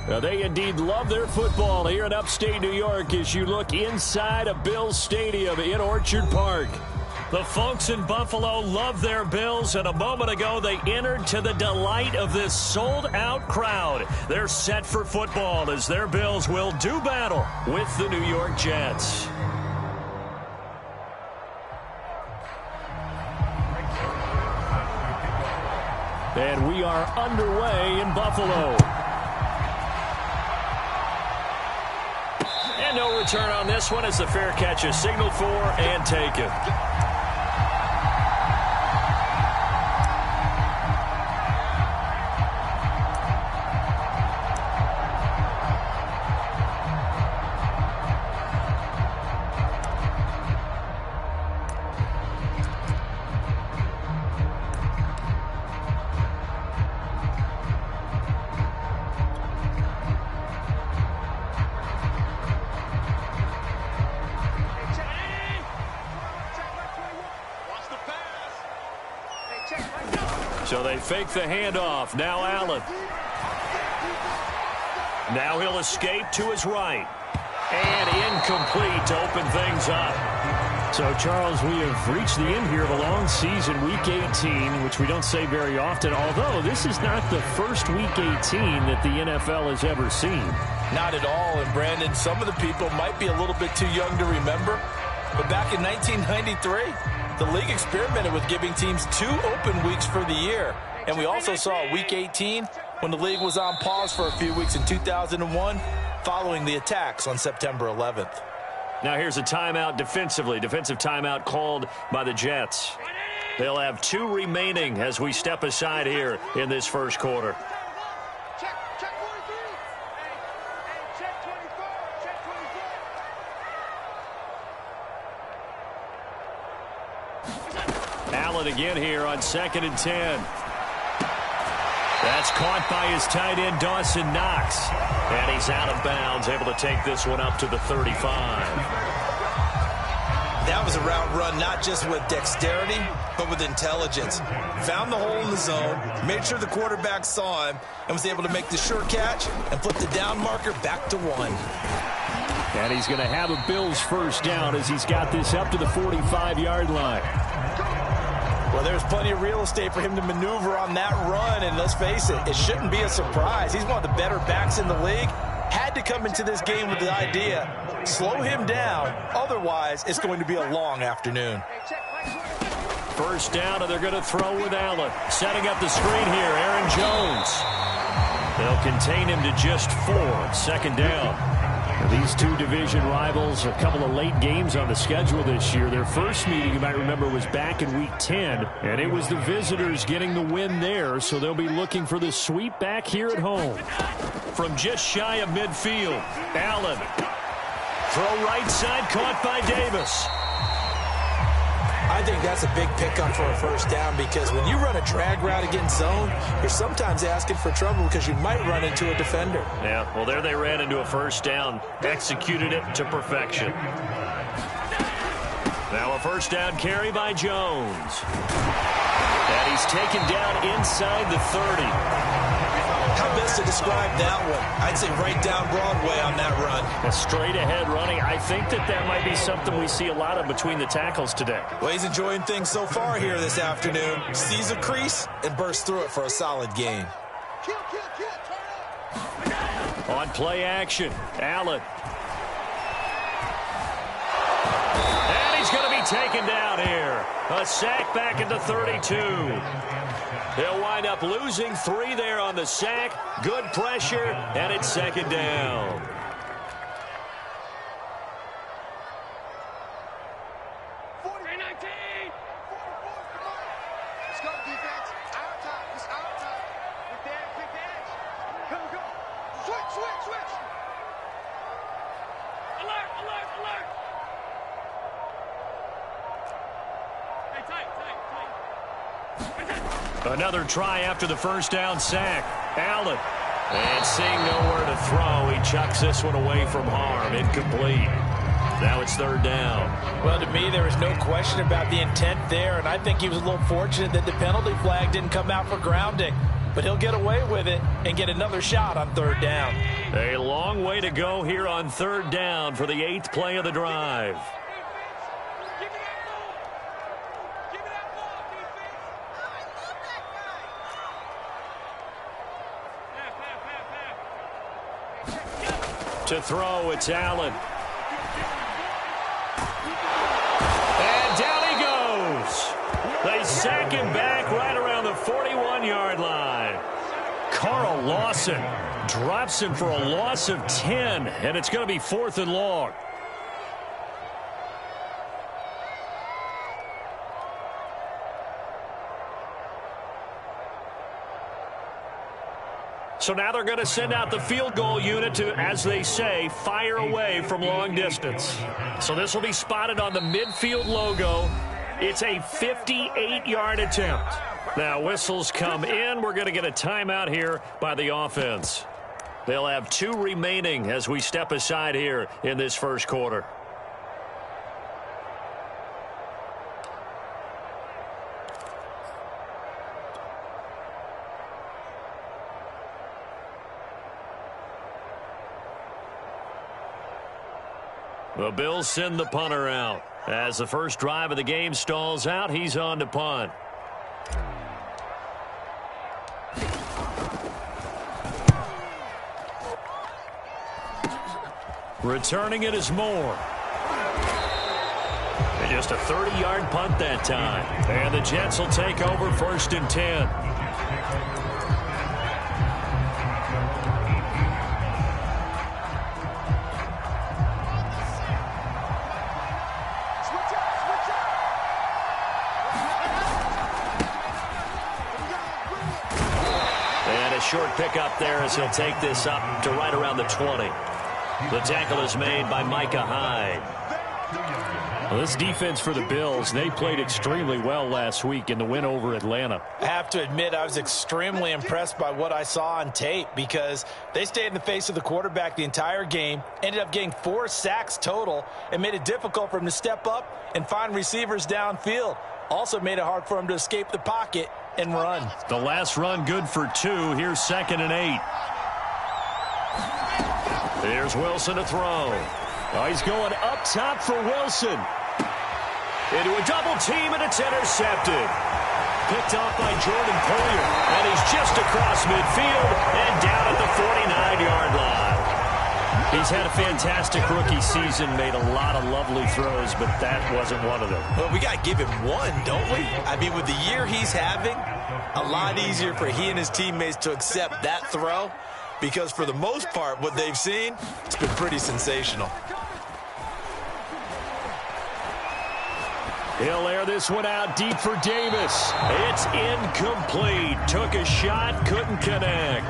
They indeed love their football here in upstate New York as you look inside of Bills Stadium in Orchard Park. The folks in Buffalo love their Bills, and a moment ago they entered to the delight of this sold-out crowd. They're set for football as their Bills will do battle with the New York Jets. And we are underway in Buffalo. And no return on this one as the fair catch is signaled for and taken. So they fake the handoff. Now Allen. Now he'll escape to his right. And incomplete to open things up. So, Charles, we have reached the end here of a long season, Week 18, which we don't say very often, although this is not the first Week 18 that the NFL has ever seen. Not at all. And, Brandon, some of the people might be a little bit too young to remember, but back in 1993, the league experimented with giving teams 2 open weeks for the year. And we also saw Week 18 when the league was on pause for a few weeks in 2001 following the attacks on September 11th. Now here's a timeout defensively. Defensive timeout called by the Jets. They'll have 2 remaining as we step aside here in this first quarter. Allen again here on 2nd and 10. That's caught by his tight end, Dawson Knox. And he's out of bounds, able to take this one up to the 35. That was a route run not just with dexterity, but with intelligence. Found the hole in the zone, made sure the quarterback saw him, and was able to make the sure catch and flip the down marker back to 1. And he's going to have a Bills first down as he's got this up to the 45-yard line. Well, there's plenty of real estate for him to maneuver on that run, and let's face it, it shouldn't be a surprise. He's one of the better backs in the league. Had to come into this game with the idea, slow him down, otherwise it's going to be a long afternoon. First down, and they're going to throw with Allen. Setting up the screen here, Aaron Jones. They'll contain him to just 4, 2nd down. These 2 division rivals, a couple of late games on the schedule this year. Their first meeting, you might remember, was back in Week 10, and it was the visitors getting the win there, so they'll be looking for the sweep back here at home. From just shy of midfield, Allen. Throw right side, caught by Davis. I think that's a big pickup for a first down because when you run a drag route against zone, you're sometimes asking for trouble because you might run into a defender. Yeah, well, there they ran into a first down, executed it to perfection. Now a first down carry by Jones. And he's taken down inside the 30. How best to describe that one? I'd say right down Broadway on that run. A straight ahead running. I think that might be something we see a lot of between the tackles today. Well, he's enjoying things so far here this afternoon. Sees a crease and bursts through it for a solid gain. On play action, Allen. And he's going to be taken down here. A sack back at the 32. They'll wind up losing 3 there on the sack. Good pressure, and it's 2nd down. Another try after the first down sack. Allen. And seeing nowhere to throw, he chucks this one away from harm. Incomplete. Now it's 3rd down. Well, to me, there was no question about the intent there, and I think he was a little fortunate that the penalty flag didn't come out for grounding. but he'll get away with it and get another shot on third down. A long way to go here on third down for the 8th play of the drive. To throw, it's Allen. And down he goes. They sack him back right around the 41-yard line. Carl Lawson drops him for a loss of 10, and it's going to be 4th and long. So now they're going to send out the field goal unit to, as they say, fire away from long distance. So this will be spotted on the midfield logo. It's a 58-yard attempt. Now whistles come in. We're going to get a timeout here by the offense. They'll have 2 remaining as we step aside here in this first quarter. The Bills send the punter out. As the first drive of the game stalls out, he's on to punt. Returning it is Moore. And just a 30-yard punt that time. And the Jets will take over 1st and 10. Short pickup there as he'll take this up to right around the 20. The tackle is made by Micah Hyde. Well, this defense for the Bills, they played extremely well last week in the win over Atlanta. I have to admit, I was extremely impressed by what I saw on tape because they stayed in the face of the quarterback the entire game, ended up getting 4 sacks total, and made it difficult for him to step up and find receivers downfield. Also made it hard for him to escape the pocket and run. The last run good for 2. Here's 2nd and 8. There's Wilson to throw. Oh, he's going up top for Wilson. Into a double team, and it's intercepted. Picked off by Jordan Poyer. And he's just across midfield and down at the 49-yard line. He's had a fantastic rookie season, made a lot of lovely throws, but that wasn't one of them. Well, we got to give him one, don't we? I mean, with the year he's having, a lot easier for he and his teammates to accept that throw because for the most part, what they've seen, it's been pretty sensational. He'll air this one out deep for Davis. It's incomplete. Took a shot, couldn't connect.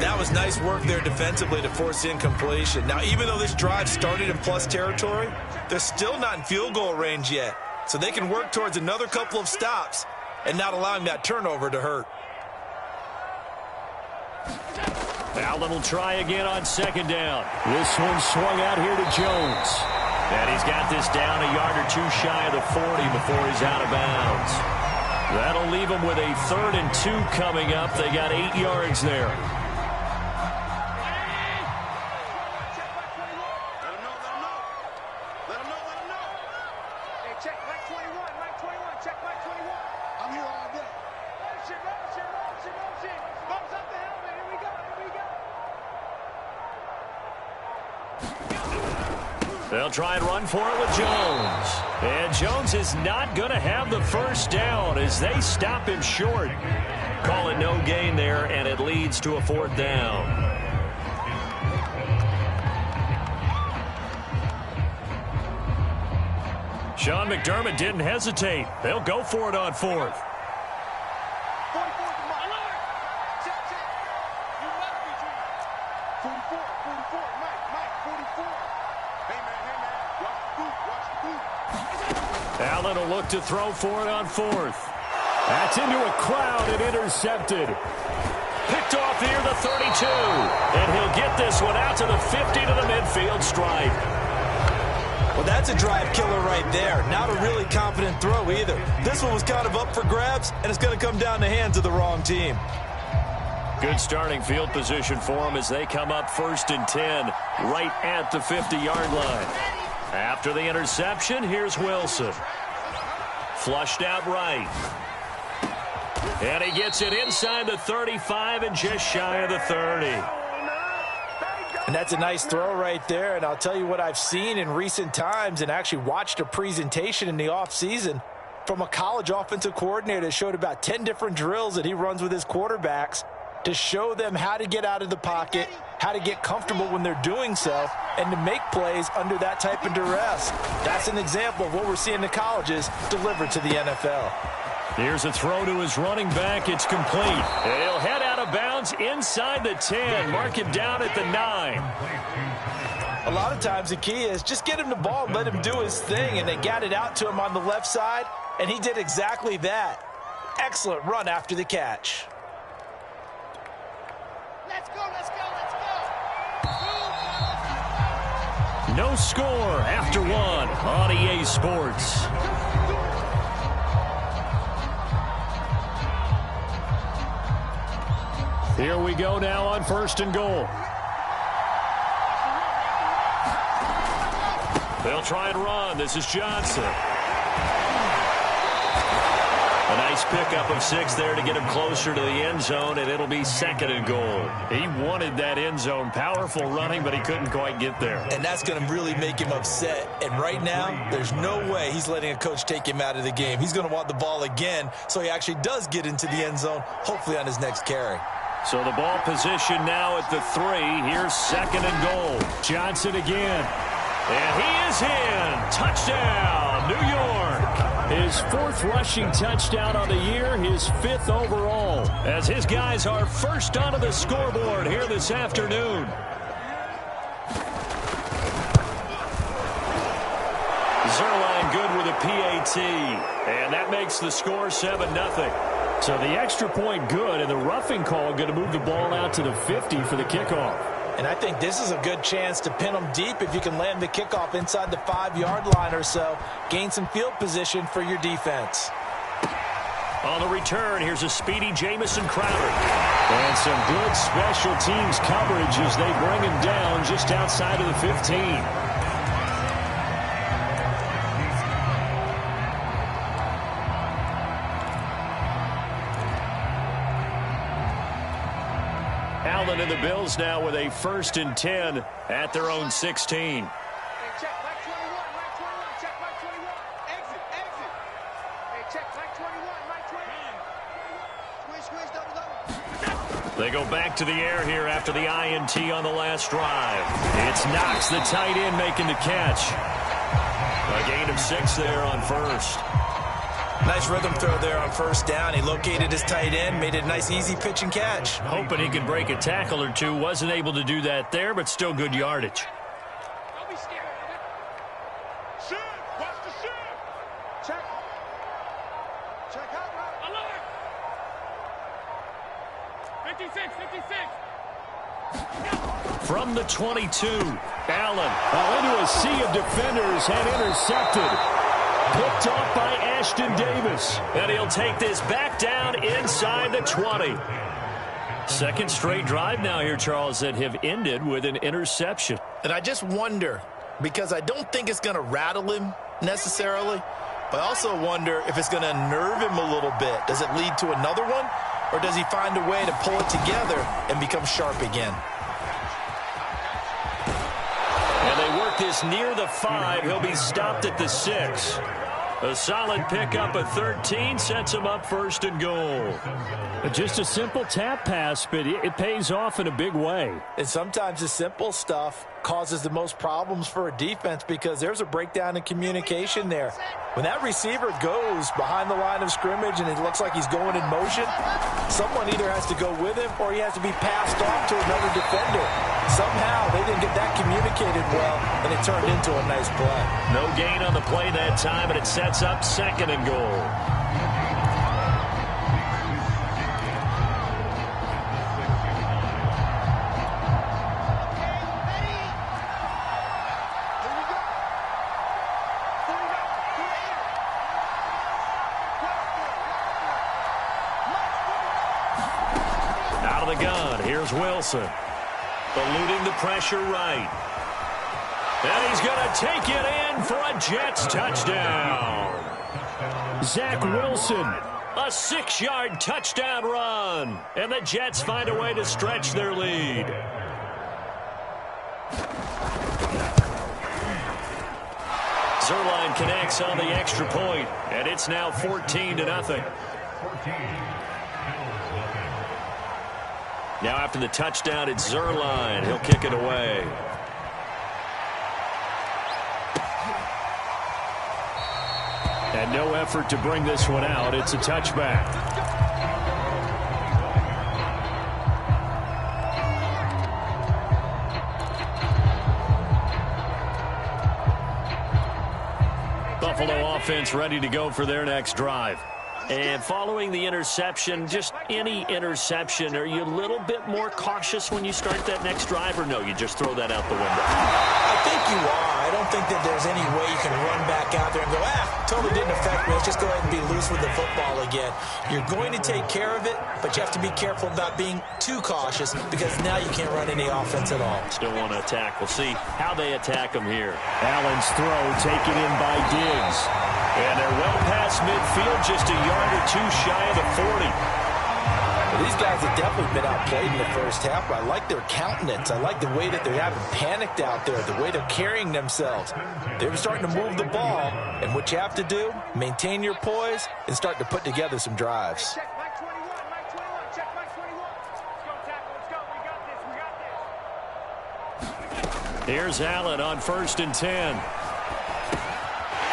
That was nice work there defensively to force incompletion. Now, even though this drive started in plus territory, they're still not in field goal range yet. So they can work towards another couple of stops and not allowing that turnover to hurt. Allen will try again on 2nd down. This one swung out here to Jones. And he's got this down a yard or 2 shy of the 40 before he's out of bounds. That'll leave him with a 3rd and 2 coming up. They got 8 yards there. They'll try and run for it with Jones. And Jones is not going to have the first down as they stop him short. Call it no gain there, and it leads to a 4th down. Sean McDermott didn't hesitate. They'll go for it on 4th. Allen will look to throw for it on 4th. That's into a crowd and intercepted. Picked off near the 32. And he'll get this one out to the 50 to the midfield stripe. Well, that's a drive killer right there. Not a really confident throw either. This one was kind of up for grabs, and it's going to come down the hands of the wrong team. Good starting field position for them as they come up 1st and 10 right at the 50-yard line. After the interception, here's Wilson. Flushed out right. And he gets it inside the 35 and just shy of the 30. And that's a nice throw right there. And I'll tell you what I've seen in recent times and actually watched a presentation in the offseason from a college offensive coordinator that showed about 10 different drills that he runs with his quarterbacks to show them how to get out of the pocket, how to get comfortable when they're doing so, and to make plays under that type of duress. That's an example of what we're seeing in the colleges delivered to the NFL. Here's a throw to his running back. It's complete. And he'll head out of bounds inside the 10. Mark him down at the 9. A lot of times the key is just get him the ball and let him do his thing, and they got it out to him on the left side, and he did exactly that. Excellent run after the catch. Let's go, let's go, let's go. No score after 1 on EA Sports. Here we go now on 1st and goal. They'll try and run. This is Johnson. A nice pickup of 6 there to get him closer to the end zone, and it'll be 2nd and goal. He wanted that end zone. Powerful running, but he couldn't quite get there. And that's going to really make him upset. And right now, there's no way he's letting a coach take him out of the game. He's going to want the ball again, so he actually does get into the end zone, hopefully on his next carry. So the ball position now at the 3. Here's 2nd and goal. Johnson again. And he is in. Touchdown, New York. His 4th rushing touchdown on the year, his 5th overall, as his guys are first onto the scoreboard here this afternoon. Zerline good with a PAT, and that makes the score 7-0. So the extra point good, and the roughing call going to move the ball out to the 50 for the kickoff. And I think this is a good chance to pin them deep if you can land the kickoff inside the 5-yard line or so. Gain some field position for your defense. On the return, here's a speedy Jamison Crowder. And some good special teams coverage as they bring him down just outside of the 15. Allen and the Bills now with a 1st and 10 at their own 16. Hey, check back 21, right 21, check back 21. Exit, exit. Hey, check back 21, right 21. Squish, double. They go back to the air here after the INT on the last drive. It's Knox, the tight end, making the catch. A gain of 6 there on 1st. Nice rhythm throw there on 1st down. He located his tight end, made it a nice easy pitch and catch. Hoping he could break a tackle or two. Wasn't able to do that there, but still good yardage. Don't be scared of it. Shoot, watch the shoot. Check. Check out, right. Alert. 56, 56. From the 22, Allen into a sea of defenders and intercepted. Picked off by Ashton Davis. And he'll take this back down inside the 20. Second straight drive now here, Charles, that have ended with an interception. And I just wonder, because I don't think it's going to rattle him necessarily, but I also wonder if it's going to unnerve him a little bit. Does it lead to another one, or does he find a way to pull it together and become sharp again? And they work this near the 5. He'll be stopped at the 6. A solid pickup of 13 sets him up 1st and goal. Just a simple tap pass, but it pays off in a big way. And sometimes the simple stuff causes the most problems for a defense because there's a breakdown in communication there. When that receiver goes behind the line of scrimmage and it looks like he's going in motion, someone either has to go with him or he has to be passed off to another defender. Somehow they didn't get that communicated well, and it turned into a nice play. No gain on the play that time, and it sets up 2nd and goal. Out of the gun, here's Wilson. Eluding the pressure right. And he's going to take it in for a Jets touchdown. Zach Wilson, a 6-yard touchdown run. And the Jets find a way to stretch their lead. Zerline connects on the extra point, and it's now 14-0. Now after the touchdown, it's Zerline. He'll kick it away. And no effort to bring this one out. It's a touchback. Buffalo offense ready to go for their next drive. And following the interception, just any interception, are you a little bit more cautious when you start that next drive, or no, you just throw that out the window? I think you are. I don't think that there's any way you can run back out there and go, totally didn't affect me. Let's just go ahead and be loose with the football again. You're going to take care of it, but you have to be careful about being too cautious because now you can't run any offense at all. Still want to attack. We'll see how they attack them here. Allen's throw taken in by Diggs. And they're well past midfield, just a yard or two shy of the 40. Well, these guys have definitely been outplayed in the first half, but I like their countenance. I like the way that they haven't panicked out there, the way they're carrying themselves. They're starting to move the ball, and what you have to do, maintain your poise and start to put together some drives. Check Mike 21, Mike 21, check Mike 21. Let's go, tackle, let's go. We got this. Here's Allen on 1st and 10.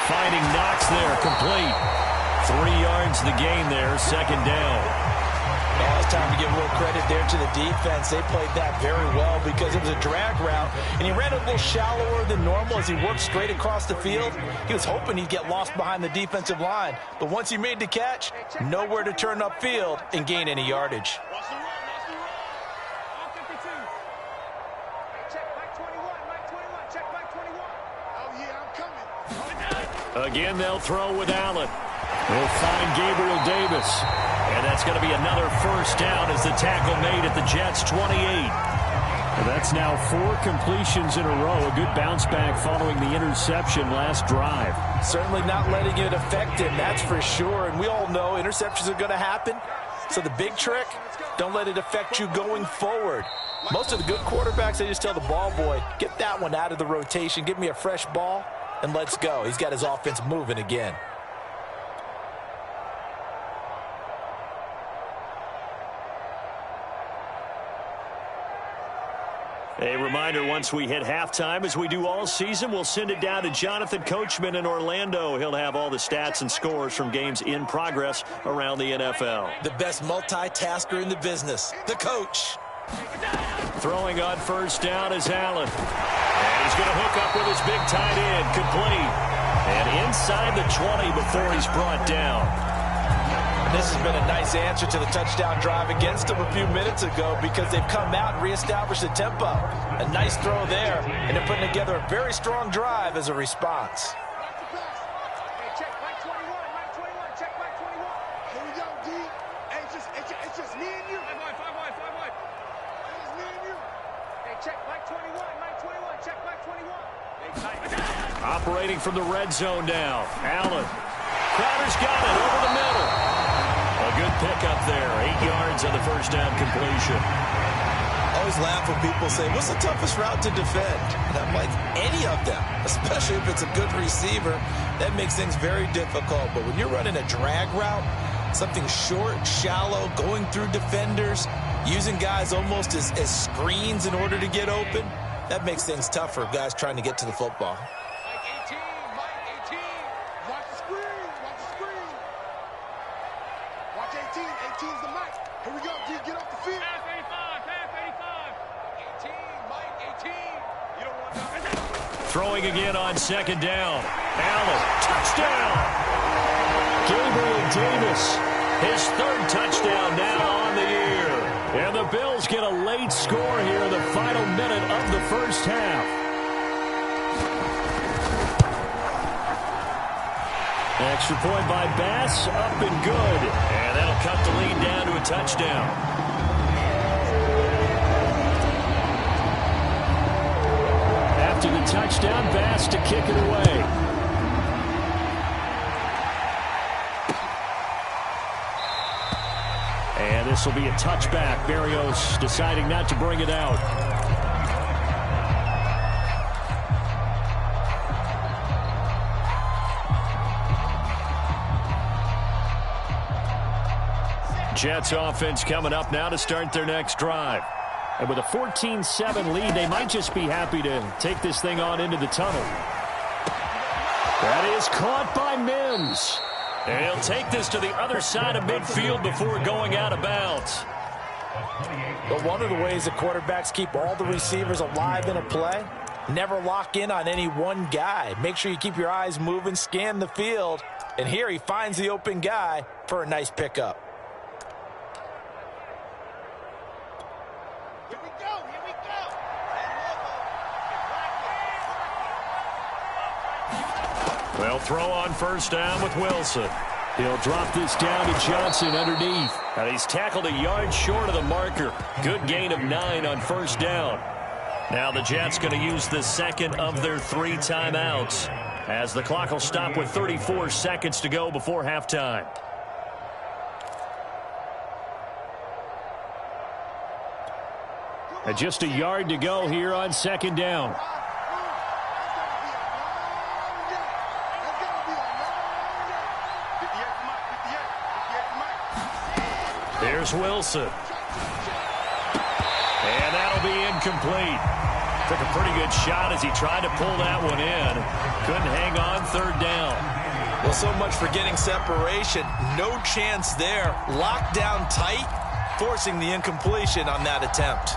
Finding Knox there, complete. 3 yards the gain there, 2nd down. Now it's time to give a little credit there to the defense. They played that very well because it was a drag route, and he ran a little shallower than normal as he worked straight across the field. He was hoping he'd get lost behind the defensive line, but once he made the catch, nowhere to turn upfield and gain any yardage. Watch the run, watch the run. All 52. Hey, check Mike 21, Mike 21, check Mike 21. Oh, yeah, I'm coming. Again, they'll throw with Allen. They'll find Gabriel Davis. And that's going to be another 1st down as the tackle made at the Jets' 28. And that's now 4 completions in a row. A good bounce back following the interception last drive. Certainly not letting it affect him, that's for sure. And we all know interceptions are going to happen. So the big trick, don't let it affect you going forward. Most of the good quarterbacks, they just tell the ball boy, get that one out of the rotation, give me a fresh ball, and let's go. He's got his offense moving again. A reminder, once we hit halftime, as we do all season, we'll send it down to Jonathan Coachman in Orlando. He'll have all the stats and scores from games in progress around the NFL. The best multitasker in the business, the coach. Throwing on 1st down is Allen. And he's going to hook up with his big tight end, complete. And inside the 20 before he's brought down. This has been a nice answer to the touchdown drive against them a few minutes ago because they've come out and reestablished the tempo. A nice throw there, and they're putting together a very strong drive as a response. Hey, check Mike 21, Mike 21, check Mike 21. Here we go, D. Hey, it's just me and you. 5 wide. It's just me and you. Hey, check Mike 21, Mike 21, check Mike 21. Hey, tight. Operating from the red zone now. Allen. Crowder's got it over the middle. A good pickup there. 8 yards on the 1st down completion. I always laugh when people say, what's the toughest route to defend? And I'm like, any of them, especially if it's a good receiver. That makes things very difficult. But when you're running a drag route, something short, shallow, going through defenders, using guys almost as screens in order to get open, that makes things tough for guys trying to get to the football. Mike 18. Watch the screen. Watch 18. 18's the mic. Here we go, D. Get off the field. Pass 85. 18, Mike 18. You don't want nothing. Throwing again on 2nd down. Allen, touchdown. Gabriel Davis, his 3rd touchdown now on the year. And the Bills get a late score here in the final minute of the 1st half. Extra point by Bass, up and good. And that'll cut the lead down to a touchdown. touchdown pass to kick it away. And this will be a touchback. Berrios deciding not to bring it out. Jets offense coming up now to start their next drive. And with a 14-7 lead, they might just be happy to take this thing on into the tunnel. That is caught by Mims. And he'll take this to the other side of midfield before going out of bounds. But one of the ways the quarterbacks keep all the receivers alive in a play, never lock in on any one guy. Make sure you keep your eyes moving, scan the field. And here he finds the open guy for a nice pickup. They'll throw on first down with Wilson. He'll drop this down to Johnson underneath. And he's tackled a yard short of the marker. Good gain of 9 on first down. Now the Jets going to use the second of their 3 timeouts, as the clock will stop with 34 seconds to go before halftime. And just a yard to go here on second down. Here's Wilson. And that'll be incomplete. Took a pretty good shot as he tried to pull that one in. Couldn't hang on third down. Well, so much for getting separation. No chance there. Locked down tight, forcing the incompletion on that attempt.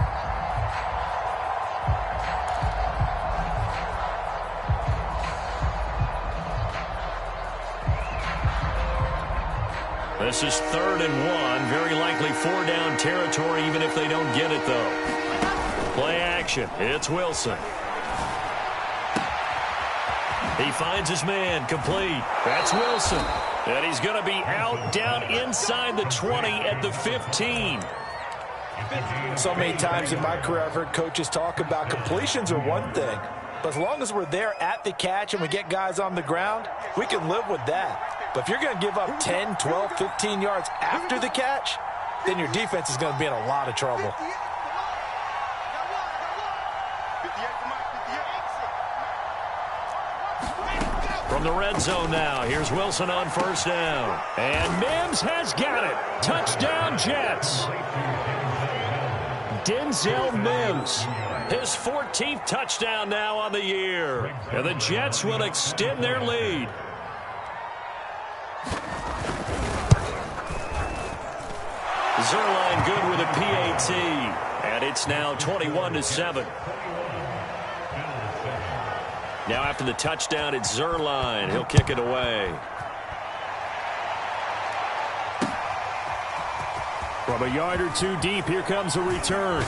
This is 3rd and 1. Very likely 4-down territory, even if they don't get it, though. Play action. It's Wilson. He finds his man. Complete. That's Wilson. And he's going to be out down inside the 20 at the 15. So many times in my career I've heard coaches talk about completions are one thing. But as long as we're there at the catch and we get guys on the ground, we can live with that. But if you're going to give up 10, 12, 15 yards after the catch, then your defense is going to be in a lot of trouble. From the red zone now, here's Wilson on first down. And Mims has got it. Touchdown, Jets. Denzel Mims. His 14th touchdown now on the year. And the Jets will extend their lead. Zerline good with a PAT. And it's now 21-7. Now after the touchdown, it's Zerline. He'll kick it away. From a yard or two deep, here comes a return.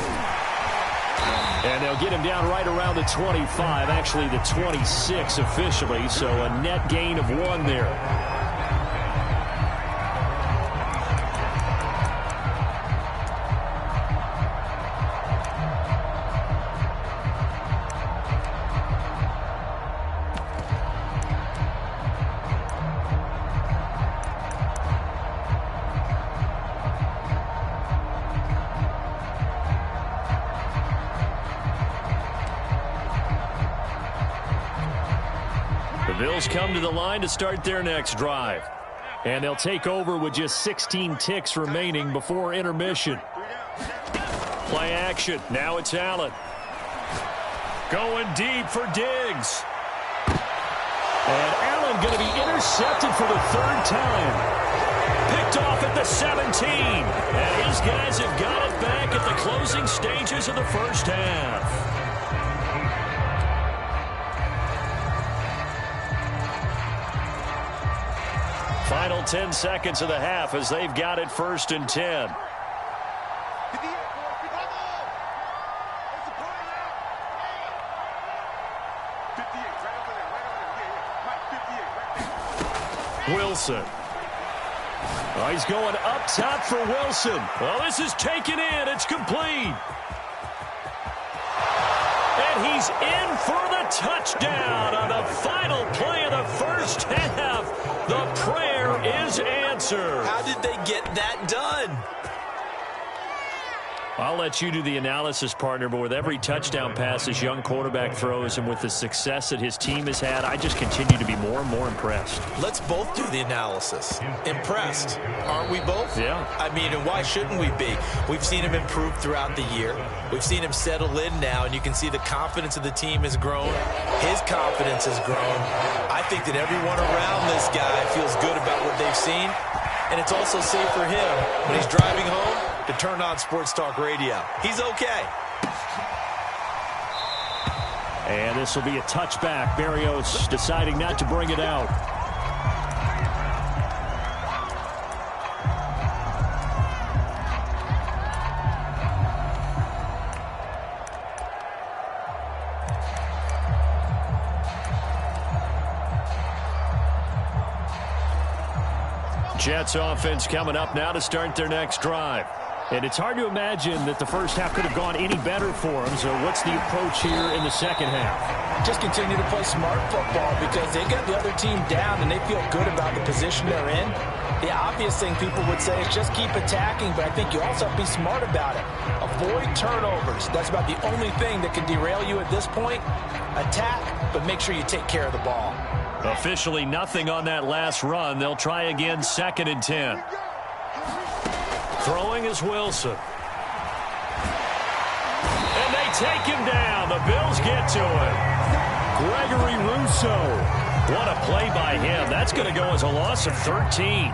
And they'll get him down right around the 25, actually the 26 officially, so a net gain of 1 there. Bills come to the line to start their next drive. And they'll take over with just 16 ticks remaining before intermission. Play action. Now it's Allen. Going deep for Diggs. And Allen going to be intercepted for the 3rd time. Picked off at the 17. And his guys have got it back at the closing stages of the first half. Final 10 seconds of the half as they've got it 1st and 10. Wilson. Oh, he's going up top for Wilson. Well, this is taken in. It's complete. And he's in for the touchdown on the final play of the first half. The prayer is answered. How did they get that done? I'll let you do the analysis, partner, but with every touchdown pass this young quarterback throws and with the success that his team has had, I just continue to be more and more impressed. Let's both do the analysis. Impressed, aren't we both? Yeah. I mean, and why shouldn't we be? We've seen him improve throughout the year. We've seen him settle in now, and you can see the confidence of the team has grown. His confidence has grown. I think that everyone around this guy feels good about what they've seen, and it's also safe for him when he's driving home to turn on Sports Talk Radio. He's okay. And this will be a touchback. Berrios deciding not to bring it out. Jets offense coming up now to start their next drive. And it's hard to imagine that the first half could have gone any better for them. So what's the approach here in the second half? Just continue to play smart football because they got the other team down and they feel good about the position they're in. The obvious thing people would say is just keep attacking, but I think you also have to be smart about it. Avoid turnovers. That's about the only thing that can derail you at this point. Attack, but make sure you take care of the ball. Officially nothing on that last run. They'll try again, 2nd and 10. Throwing is Wilson. And they take him down. The Bills get to him. Gregory Rousseau. What a play by him. That's going to go as a loss of 13.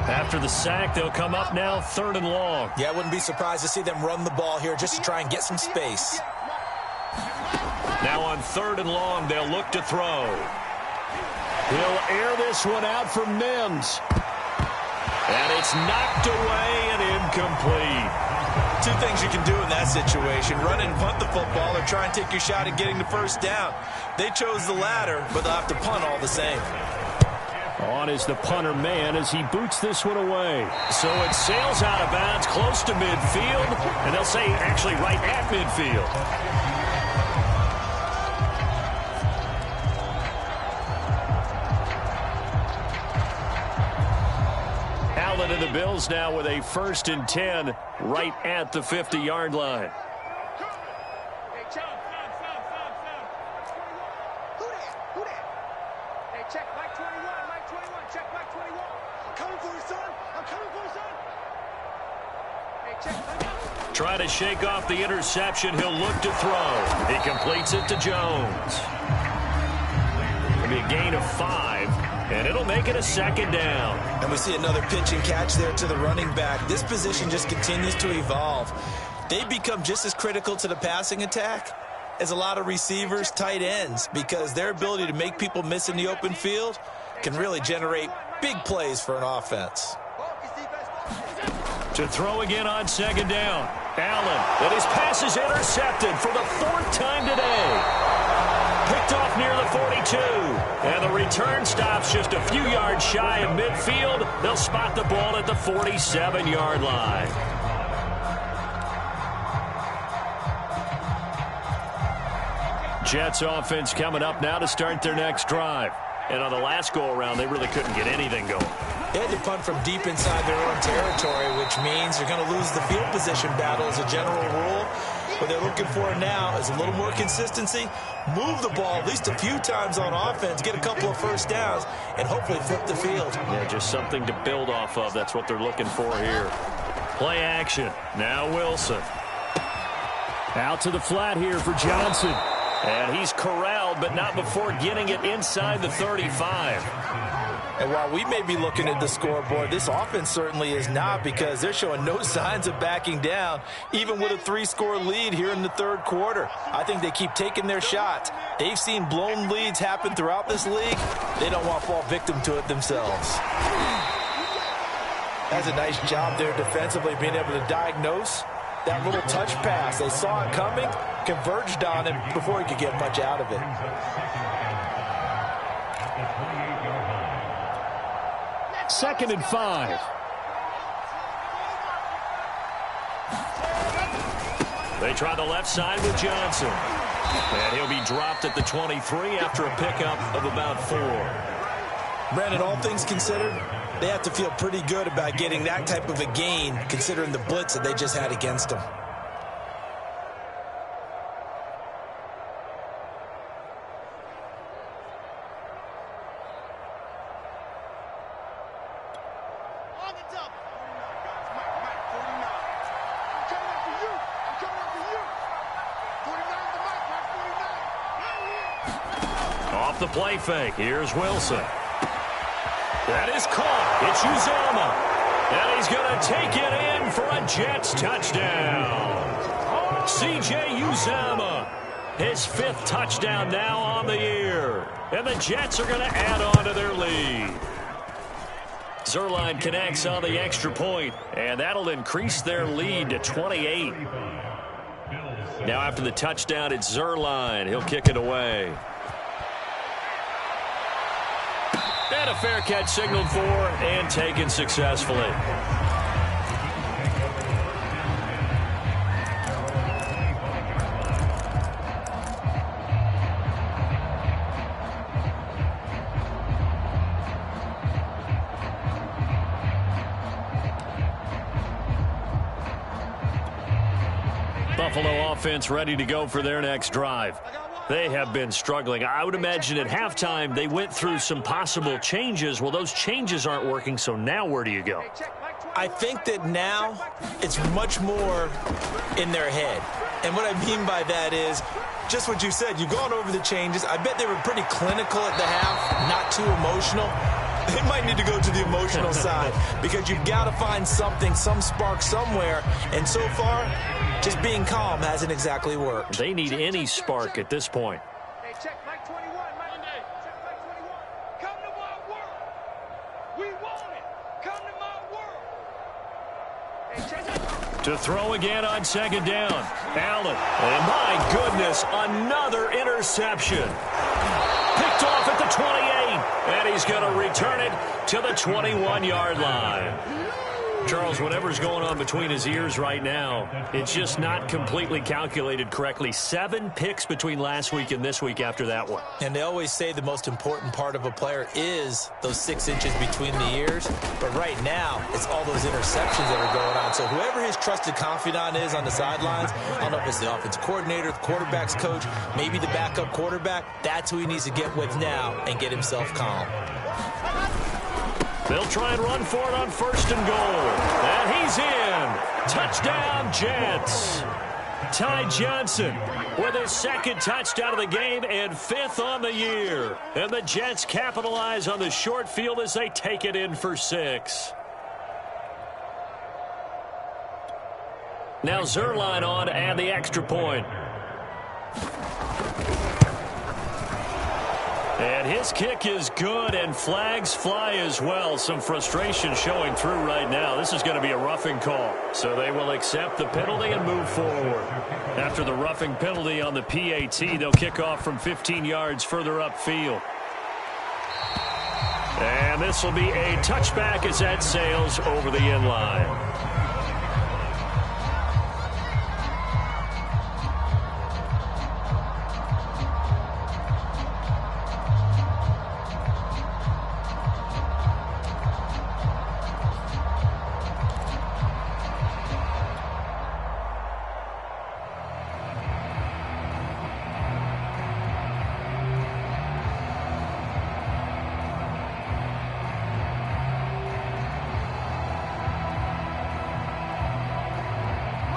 After the sack, they'll come up now 3rd and long. Yeah, I wouldn't be surprised to see them run the ball here just to try and get some space. Now on 3rd and long, they'll look to throw. He'll air this one out for Mims. And it's knocked away and incomplete. Two things you can do in that situation. Run and punt the football or try and take your shot at getting the first down. They chose the latter, but they'll have to punt all the same. On is the punter man as he boots this one away. So it sails out of bounds close to midfield, and they'll say actually right at midfield. Allen and the Bills now with a 1st and 10 right at the 50-yard line. Try to shake off the interception. He'll look to throw. He completes it to Jones. It'll be a gain of 5, and it'll make it a 2nd down. And we see another pitch and catch there to the running back. This position just continues to evolve. They become just as critical to the passing attack as a lot of receivers, tight ends, because their ability to make people miss in the open field can really generate big plays for an offense. To throw again on 2nd down. Allen, and his pass is intercepted for the 4th time today. Picked off near the 42. And the return stops just a few yards shy of midfield. They'll spot the ball at the 47-yard line. Jets offense coming up now to start their next drive. And on the last go-around, they really couldn't get anything going. They had to punt from deep inside their own territory, which means you're going to lose the field position battle as a general rule. What they're looking for now is a little more consistency, move the ball at least a few times on offense, get a couple of first downs, and hopefully flip the field. Yeah, just something to build off of. That's what they're looking for here. Play action. Now Wilson. Out to the flat here for Johnson. And he's corralled, but not before getting it inside the 35. And while we may be looking at the scoreboard, this offense certainly is not, because they're showing no signs of backing down, even with a 3-score lead here in the 3rd quarter. I think they keep taking their shots. They've seen blown leads happen throughout this league. They don't want to fall victim to it themselves. That's a nice job there defensively, being able to diagnose That little touch pass, they saw it coming, converged on him before he could get much out of it. Second and 5. They try the left side with Johnson. And he'll be dropped at the 23 after a pickup of about 4. Brandon, all things considered, they have to feel pretty good about getting that type of a gain, considering the blitz that they just had against them. Off the play fake, here's Wilson. That is caught. It's Uzomah. And he's going to take it in for a Jets touchdown. C.J. Uzomah, his 5th touchdown now on the year. And the Jets are going to add on to their lead. Zuerlein connects on the extra point, and that'll increase their lead to 28. Now after the touchdown, it's Zuerlein. He'll kick it away. And a fair catch signaled for and taken successfully. Buffalo offense ready to go for their next drive. They have been struggling. I would imagine at halftime they went through some possible changes. Well, those changes aren't working, so now where do you go? I think that now it's much more in their head. And what I mean by that is just what you said. You've gone over the changes. I bet they were pretty clinical at the half, not too emotional. They might need to go to the emotional side because you've got to find something, some spark somewhere. And so far, just being calm hasn't exactly worked. They need any spark at this point. Hey, check Mike 21. Monday. Check Mike 21. Come to my world. We want it. Come to my world. Hey, check. To throw again on second down. Allen. And my goodness, another interception. Picked off at the 28. And he's going to return it to the 21-yard line. Charles, whatever's going on between his ears right now, it's just not completely calculated correctly. 7 picks between last week and this week after that one. And they always say the most important part of a player is those 6 inches between the ears. But right now, it's all those interceptions that are going on. So whoever his trusted confidant is on the sidelines, I don't know if it's the offensive coordinator, the quarterback's coach, maybe the backup quarterback, that's who he needs to get with now and get himself calm. They'll try and run for it on 1st and goal. And he's in. Touchdown, Jets. Ty Johnson with his 2nd touchdown of the game and 5th on the year. And the Jets capitalize on the short field as they take it in for 6. Now Zuerlein on and the extra point. And his kick is good, and flags fly as well. Some frustration showing through right now. This is going to be a roughing call. So they will accept the penalty and move forward. After the roughing penalty on the PAT, they'll kick off from 15 yards further upfield. And this will be a touchback as that sails over the end line.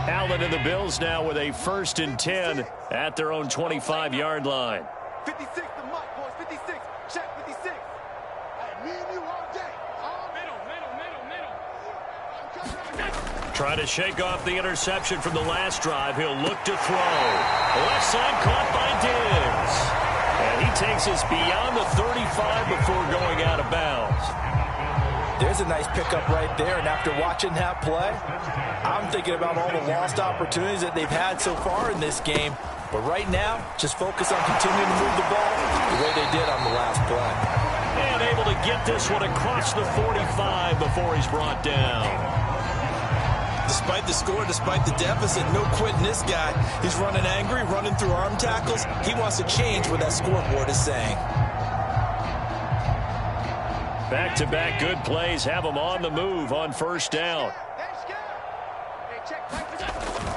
Allen and the Bills now with a 1st and 10 at their own 25-yard line. 56 the mark, boys. 56. Check 56. Hey, me and you all day. Middle. Trying to shake off the interception from the last drive. He'll look to throw. Left side caught by Diggs. And he takes us beyond the 35 before going out of bounds. There's a nice pickup right there, and after watching that play, I'm thinking about all the lost opportunities that they've had so far in this game. But right now, just focus on continuing to move the ball the way they did on the last play. And able to get this one across the 45 before he's brought down. Despite the score, despite the deficit, no quitting this guy. He's running angry, running through arm tackles. He wants to change what that scoreboard is saying. Back-to-back good plays have him on the move on first down.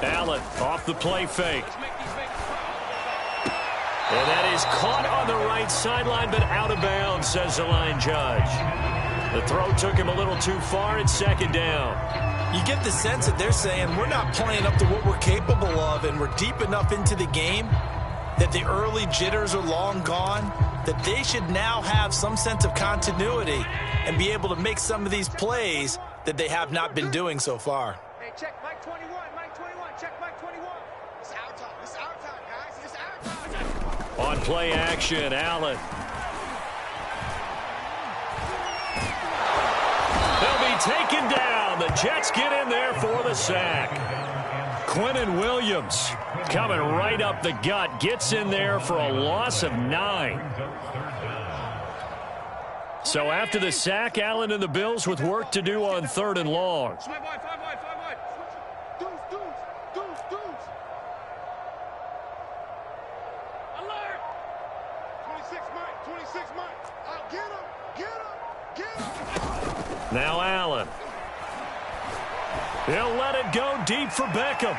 Allen off the play fake. And that is caught on the right sideline, but out of bounds, says the line judge. The throw took him a little too far. It's second down. You get the sense that they're saying we're not playing up to what we're capable of, and we're deep enough into the game that the early jitters are long gone, that they should now have some sense of continuity and be able to make some of these plays that they have not been doing so far. Hey, check Mike 21, Mike 21, check Mike 21. It's our time, it's our time, guys, it's our time. On play action, Allen. They'll be taken down. The Jets get in there for the sack. Quinnen Williams coming right up the gut, gets in there for a loss of 9. So after the sack, Allen and the Bills with work to do on 3rd and long. Five wide. Dudes. Alert! 26 Mike. Get him. Now Allen. He'll let it go deep for Beckham.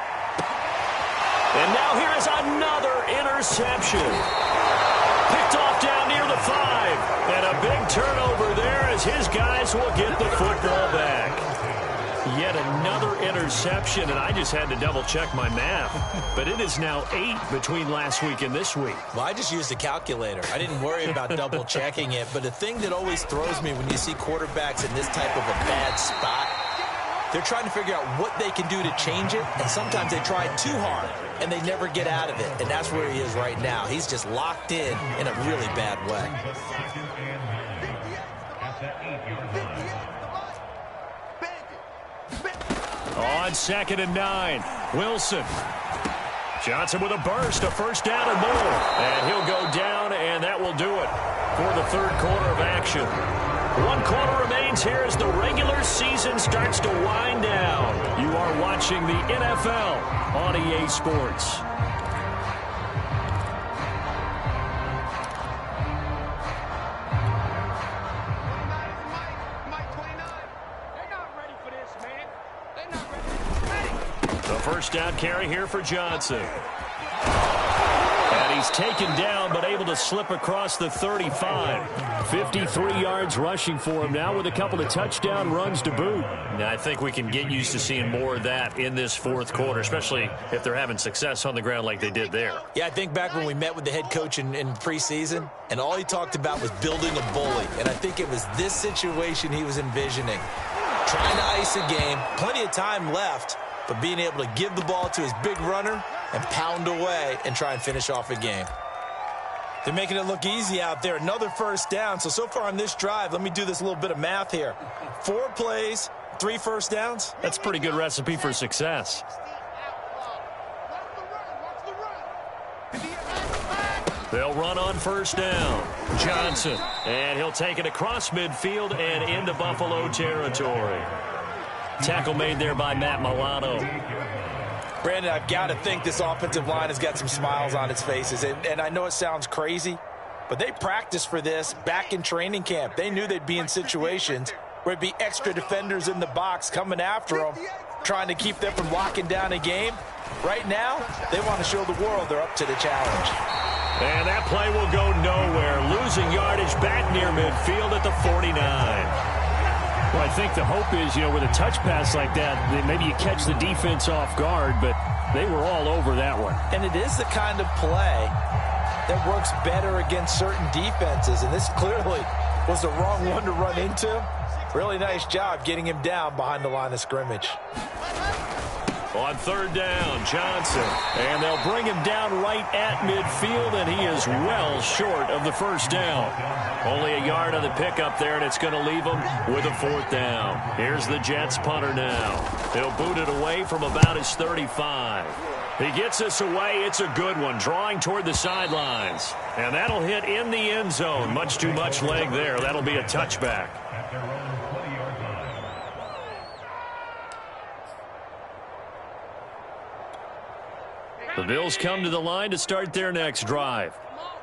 And now here is another interception. Picked off down near the 5. And a big turnover there as his guys will get the football back. Yet another interception, and I just had to double-check my math. But it is now 8 between last week and this week. Well, I just used a calculator. I didn't worry about double-checking it. But the thing that always throws me when you see quarterbacks in this type of a bad spot, they're trying to figure out what they can do to change it, and sometimes they try too hard, and they never get out of it. And that's where he is right now. He's just locked in a really bad way. On 2nd and 9, Wilson. Johnson with a burst, a first down and more. And he'll go down, and that will do it for the 3rd quarter of action. 1 quarter remains here as the regular season starts to wind down. You are watching the NFL on EA Sports. First down carry here for Johnson. And he's taken down but able to slip across the 35. 53 yards rushing for him now with a couple of touchdown runs to boot. Now, I think we can get used to seeing more of that in this 4th quarter, especially if they're having success on the ground like they did there. Yeah, I think back when we met with the head coach in preseason, and all he talked about was building a bully. And I think it was this situation he was envisioning. Trying to ice a game, plenty of time left, but being able to give the ball to his big runner and pound away and try and finish off a game. They're making it look easy out there. Another first down. So far on this drive, let me do this little bit of math here. 4 plays, 3 first downs. That's a pretty good recipe for success. They'll run on first down. Johnson. And he'll take it across midfield and into Buffalo territory. Tackle made there by Matt Milano. Brandon, I've got to think this offensive line has got some smiles on its faces. And I know it sounds crazy, but they practiced for this back in training camp. They knew they'd be in situations where it'd be extra defenders in the box coming after them, trying to keep them from locking down a game. Right now, they want to show the world they're up to the challenge. And that play will go nowhere. Losing yardage back near midfield at the 49. Well, I think the hope is, with a touch pass like that, maybe you catch the defense off guard, but they were all over that one. And it is the kind of play that works better against certain defenses, and this clearly was the wrong one to run into. Really nice job getting him down behind the line of scrimmage. On third down, Johnson. And they'll bring him down right at midfield, and he is well short of the first down. Only a yard on the pickup there, and it's going to leave him with a fourth down. Here's the Jets punter now. He'll boot it away from about his 35. He gets us away. It's a good one, drawing toward the sidelines. And that'll hit in the end zone. Much too much leg there. That'll be a touchback. The Bills come to the line to start their next drive.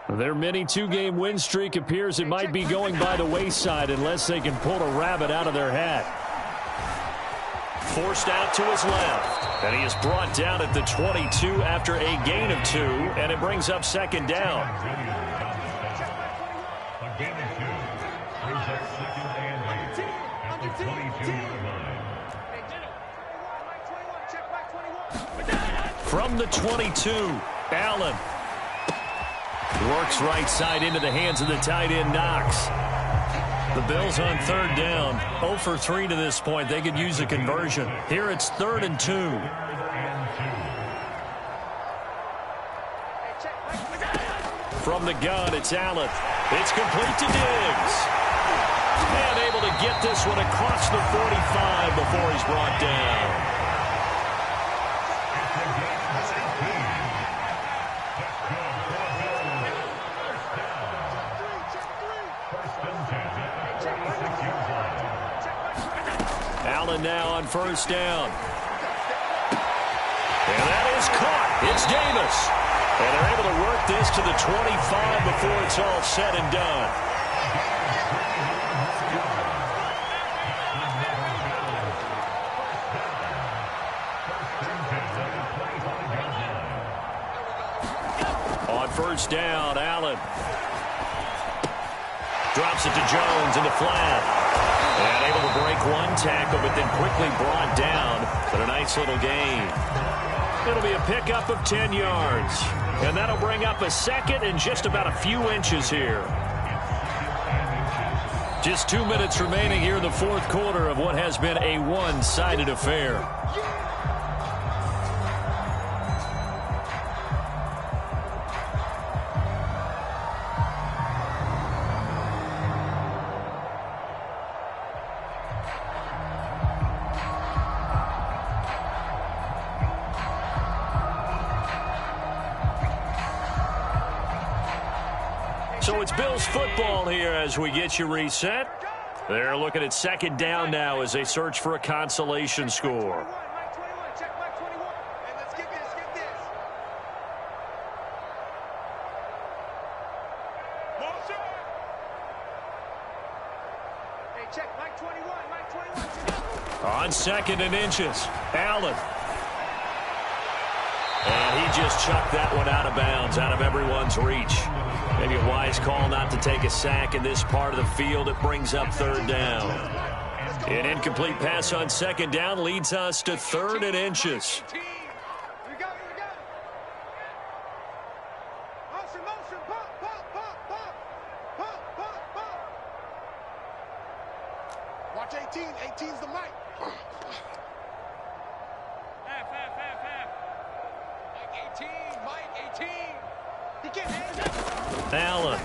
Their mini two-game win streak appears it might be going by the wayside unless they can pull a rabbit out of their hat. Forced out to his left. And he is brought down at the 22 after a gain of 2, and it brings up second down. From the 22, Allen works right side into the hands of the tight end, Knox. The Bills on third down, 0 for 3 to this point. They could use a conversion. Here it's 3rd and 2. From the gun, it's Allen. It's complete to Diggs. And able to get this one across the 45 before he's brought down. Allen now on first down. And that is caught. It's Davis. And they're able to work this to the 25 before it's all said and done. On first down, Allen drops it to Jones in the flat. And able to break one tackle, but then quickly brought down. But a nice little gain. It'll be a pickup of 10 yards. And that'll bring up a second and just about a few inches here. Just 2 minutes remaining here in the fourth quarter of what has been a one-sided affair. So it's Bills football here as we get you reset. They're looking at second down now as they search for a consolation score. On 2nd and inches, Allen. And he just chucked that one out of bounds, out of everyone's reach. Maybe a wise call not to take a sack in this part of the field. It brings up third down. An incomplete pass on second down leads us to 3rd and inches. Watch 18. 18's the mic. Mike 18. Mike 18. He can't handle it. Allen.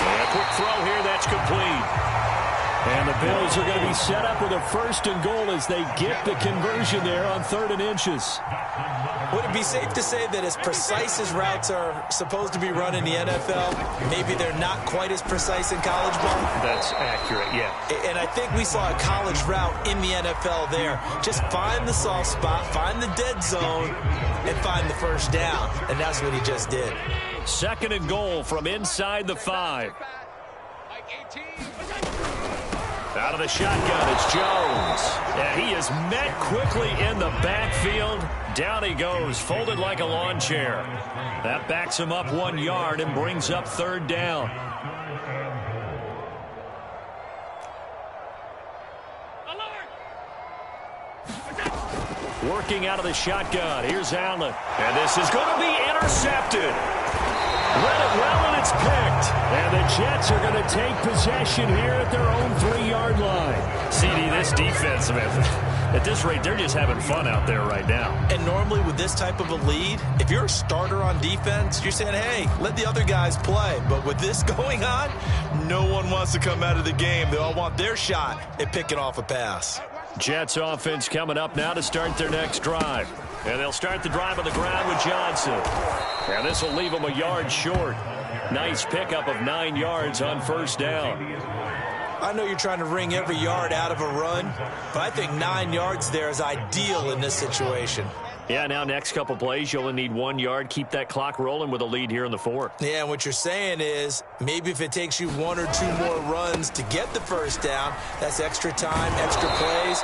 And a quick throw here. That's complete. And the Bills are going to be set up with a 1st and goal as they get the conversion there on 3rd and inches. Would it be safe to say that as precise as routes are supposed to be run in the NFL, maybe they're not quite as precise in college ball? That's accurate, yeah. And I think we saw a college route in the NFL there. Just find the soft spot, find the dead zone, and find the first down. And that's what he just did. 2nd and goal from inside the 5. Out of the shotgun, it's Jones. And he is met quickly in the backfield. Down he goes, folded like a lawn chair. That backs him up 1 yard and brings up 3rd down. Working out of the shotgun. Here's Allen. And this is going to be intercepted. Read it well, and it's picked. And the Jets are going to take possession here at their own 3-yard line. CD, this defense, man, at this rate, they're just having fun out there right now. And normally with this type of a lead, if you're a starter on defense, you're saying, hey, let the other guys play. But with this going on, no one wants to come out of the game. They all want their shot at picking off a pass. Jets offense coming up now to start their next drive. And they'll start the drive on the ground with Johnson. And this will leave them a yard short. Nice pickup of 9 yards on first down. I know you're trying to wring every yard out of a run, but I think 9 yards there is ideal in this situation. Yeah, now next couple plays, you only need 1 yard. Keep that clock rolling with a lead here in the 4th. Yeah, and what you're saying is maybe if it takes you 1 or 2 more runs to get the first down, that's extra time, extra plays.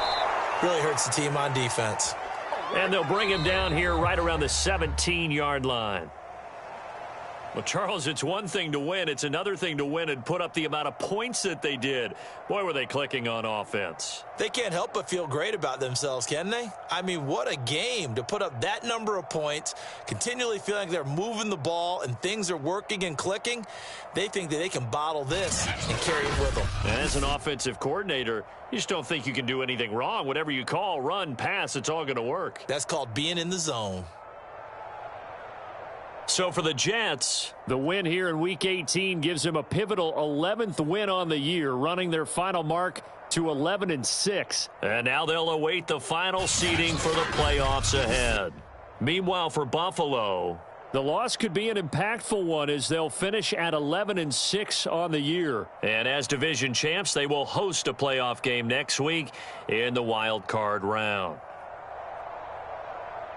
Really hurts the team on defense. And they'll bring him down here right around the 17-yard line. Well, Charles, it's one thing to win. It's another thing to win and put up the amount of points that they did. Boy, were they clicking on offense. They can't help but feel great about themselves, can they? I mean, what a game to put up that number of points, continually feeling like they're moving the ball and things are working and clicking. They think that they can bottle this and carry it with them. And as an offensive coordinator, you just don't think you can do anything wrong. Whatever you call, run, pass, it's all going to work. That's called being in the zone. So for the Jets, the win here in Week 18 gives them a pivotal 11th win on the year, running their final mark to 11-6. And now they'll await the final seeding for the playoffs ahead. Meanwhile, for Buffalo, the loss could be an impactful one as they'll finish at 11-6 on the year. And as division champs, they will host a playoff game next week in the wild card round.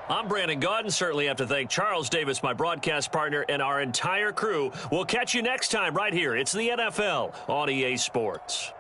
I'm Brandon Gaudin. Certainly have to thank Charles Davis, my broadcast partner, and our entire crew. We'll catch you next time right here. It's the NFL on EA Sports.